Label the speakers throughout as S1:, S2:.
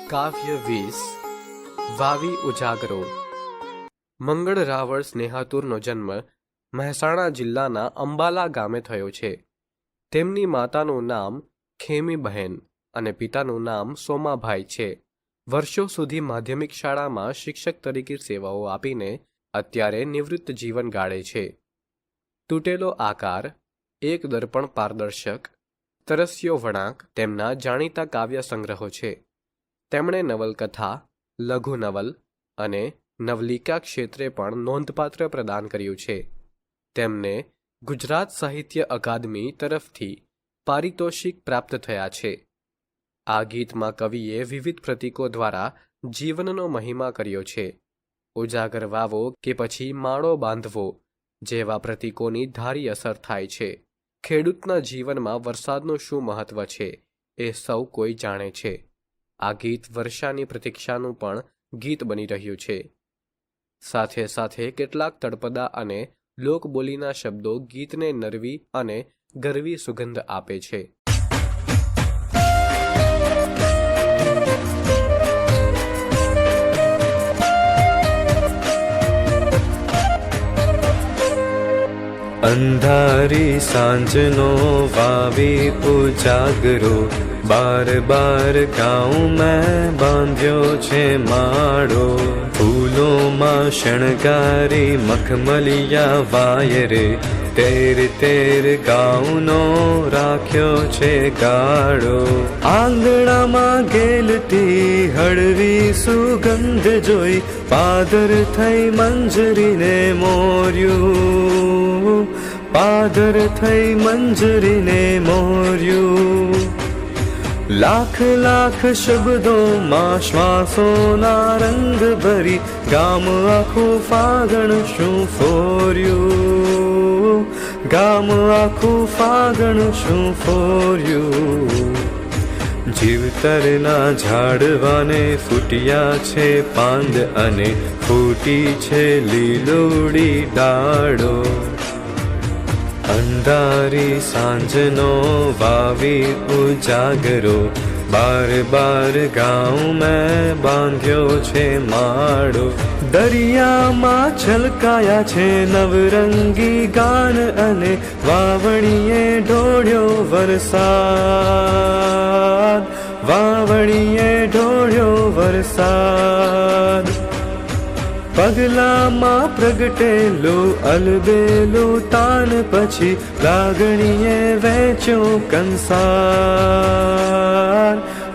S1: કાવ્ય 20 વાવી ઉજાગરો. મંગળ રાવળ સ્નેહાતુરનો જન્મ મહેસાણા જિલ્લાના અંબાલા ગામે થયો છે. તેમની માતાનું નામ ખેમીબહેન અને પિતાનું નામ સોમાભાઈ છે. વર્ષો સુધી માધ્યમિક શાળામાં શિક્ષક તરીકે સેવાઓ આપીને અત્યારે નિવૃત્ત જીવન ગાળે છે. તૂટેલો આકાર, એક દર્પણ પારદર્શક, તરસ્યો વળાંક તેમના જાણીતા કાવ્ય સંગ્રહો છે. તેમણે નવલકથા, લઘુ નવલ અને નવલિકા ક્ષેત્રે પણ નોંધપાત્ર પ્રદાન કર્યું છે. તેમને ગુજરાત સાહિત્ય અકાદમી તરફથી પારિતોષિક પ્રાપ્ત થયા છે. આ ગીતમાં કવિએ વિવિધ પ્રતીકો દ્વારા જીવનનો મહિમા કર્યો છે. ઉજાગર વાવો કે પછી માળો બાંધવો જેવા પ્રતીકોની ધારી અસર થાય છે. ખેડૂતના જીવનમાં વરસાદનું શું મહત્વ છે એ સૌ કોઈ જાણે છે. આ ગીત વર્ષાની પ્રતીક્ષાનું પણ ગીત બની રહ્યું છે. સાથે સાથે કેટલાક તળપદા અને લોકબોલીના શબ્દો ગીતને નરવી અને ગરવી સુગંધ આપે છે.
S2: અંધારી સાંજનો વાવી ઉજાગરો, બાર બાર ગાઉં મેં બાંધ્યો છે માળો. ફૂલોમાં શણગારી મખમલિયા વાયરે, તેર તેર ગાઉનો રાખ્યો છે ગાળો. આંગણામાં ગેલતી હળવી સુગંધ જોઈ, પાદર થઈ મંજરીને મોર્યું, પાદર થઈ મંજરીને મોર્યું. લાખ લાખ શબ્દોમાં શ્વાસોના રંગ ભરી, ગામ આખું ફાગણ શું ફોર્યું, ગામ આખું ફાગણ શું ફોર્યું. જીવતરના ઝાડવાને ફૂટ્યા છે પાંદ અને ફૂટી છે લીલોડી ડાળો. અંધારી સાંજનો વાવી ઉજાગરો, બાર બાર ગાઉં મેં બાંધ્યો છે માળો. દરિયામાં છલકાયા છે નવરંગી ગાન અને વાવણીએ ઢોળ્યો વરસાદ, વાવણીએ ઢોળ્યો વરસાદ. પગલામાં પ્રગટેલું અલબેલું તાન પછી, લાગણીએ વેચ્યો કંસાર,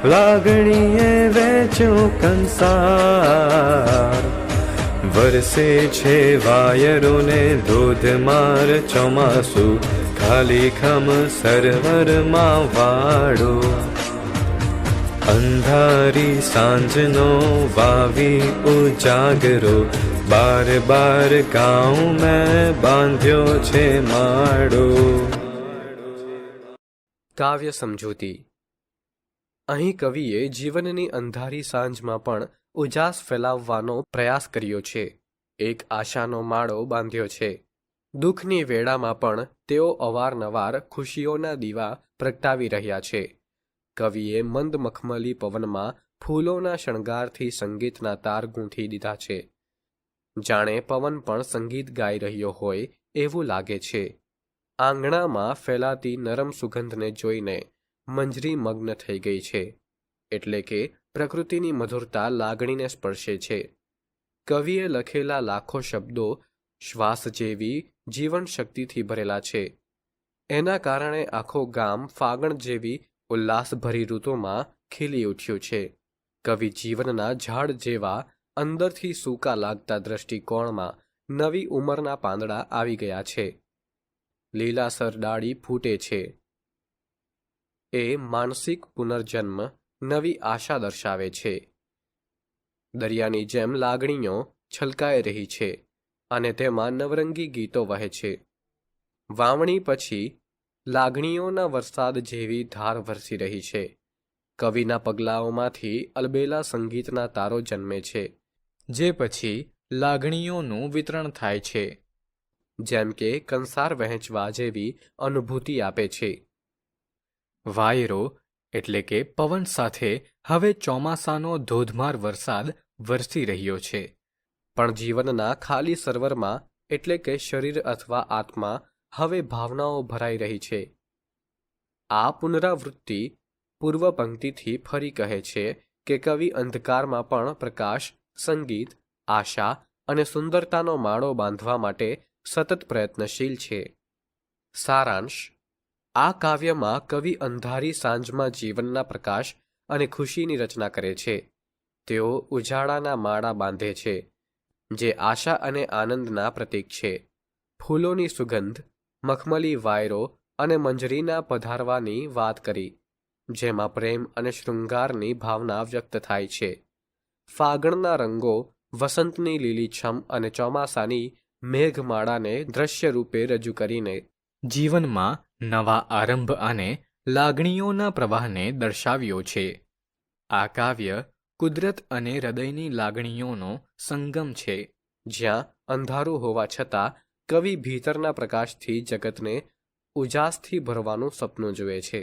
S2: લાગણીએ વેચ્યો કંસાર. વરસે છે વાયરોને ધોધમાર ચોમાસું, ખાલી ખમ સરોવરમાં વાળો. અંધારી સાંજનો વાવી ઉજાગરો, બાર બાર ગાઉં મેં બાંધ્યો છે માળો.
S1: કાવ્ય સમજૂતી. અહીં કવિએ જીવનની અંધારી સાંજમાં પણ ઉજાસ ફેલાવવાનો પ્રયાસ કર્યો છે. એક આશાનો માળો બાંધ્યો છે. દુઃખની વેળામાં પણ તેઓ અવારનવાર ખુશીઓના દીવા પ્રગટાવી રહ્યા છે. કવિએ મંદ મખમલી પવનમાં ફૂલોના શણગારથી સંગીતના તાર ગૂંથી દીધા છે. જાણે પવન પણ સંગીત ગાઈ રહ્યો હોય એવું લાગે છે. આંગણામાં ફેલાતી નરમ સુગંધને જોઈને મંજરી મગ્ન થઈ ગઈ છે. એટલે કે પ્રકૃતિની મધુરતા લાગણીને સ્પર્શે છે. કવિએ લખેલા લાખો શબ્દો શ્વાસ જેવી જીવન શક્તિથી ભરેલા છે. એના કારણે આખો ગામ ફાગણ જેવી ઉલ્લાસભરી ઋતુમાં ખીલી ઉઠ્યું છે. કવિ જીવનના ઝાડ જેવા અંદરથી સૂકા લાગતા દ્રષ્ટિકોણમાં નવી ઉંમરના પાંદડા આવી ગયા છે. લીલાસર ડાળી ફૂટે છે. એ માનસિક પુનર્જન્મ, નવી આશા દર્શાવે છે. દરિયાની જેમ લાગણીઓ છલકાઈ રહી છે અને તેમાં નવરંગી ગીતો વહે છે. વાવણી પછી લાગણીઓના વરસાદ જેવી ધાર વરસી રહી છે. કવિના પગલાઓમાંથી અલબેલા સંગીતના તારો જન્મે છે, જે પછી લાગણીઓનું વિતરણ થાય છે. જેમ કે કંસાર વહેંચવા જેવી અનુભૂતિ આપે છે. વાયરો
S3: એટલે કે પવન સાથે હવે ચોમાસાનો ધોધમાર વરસાદ વરસી રહ્યો છે.
S1: પણ જીવનના ખાલી સરોવરમાં એટલે કે શરીર અથવા આત્મા હવે ભાવનાઓ ભરાઈ રહી છે. આ પુનરાવૃત્તિ પૂર્વ પંક્તિથી ફરી કહે છે કે કવિ અંધકારમાં પણ પ્રકાશ, સંગીત, આશા અને સુંદરતાનો માળો બાંધવા માટે સતત પ્રયત્નશીલ છે. સારાંશ: આ કાવ્યમાં કવિ અંધારી સાંજમાં જીવનના પ્રકાશ અને ખુશીની રચના કરે છે. તેઓ ઉજાળાના માળા બાંધે છે, જે આશા અને આનંદના પ્રતીક છે. ફૂલોની સુગંધ, મખમલી વાયરો અને મંજરીના પધારવાની વાત કરી, જેમાં પ્રેમ અને શૃંગારની ભાવના વ્યક્ત થાય છે. ફાગણના રંગો, વસંતની લીલીછમ અને ચોમાસાની મેઘમાળાને દ્રશ્ય રૂપે રજૂ કરીને
S3: જીવનમાં નવા આરંભ અને લાગણીઓના પ્રવાહને દર્શાવ્યો છે. આ કાવ્ય કુદરત અને હૃદયની લાગણીઓનો સંગમ છે.
S1: જ્યાં અંધારું હોવા છતાં કવિ ભીતરના પ્રકાશથી જગતને ઉજાસથી ભરવાનું સપનું જુએ છે.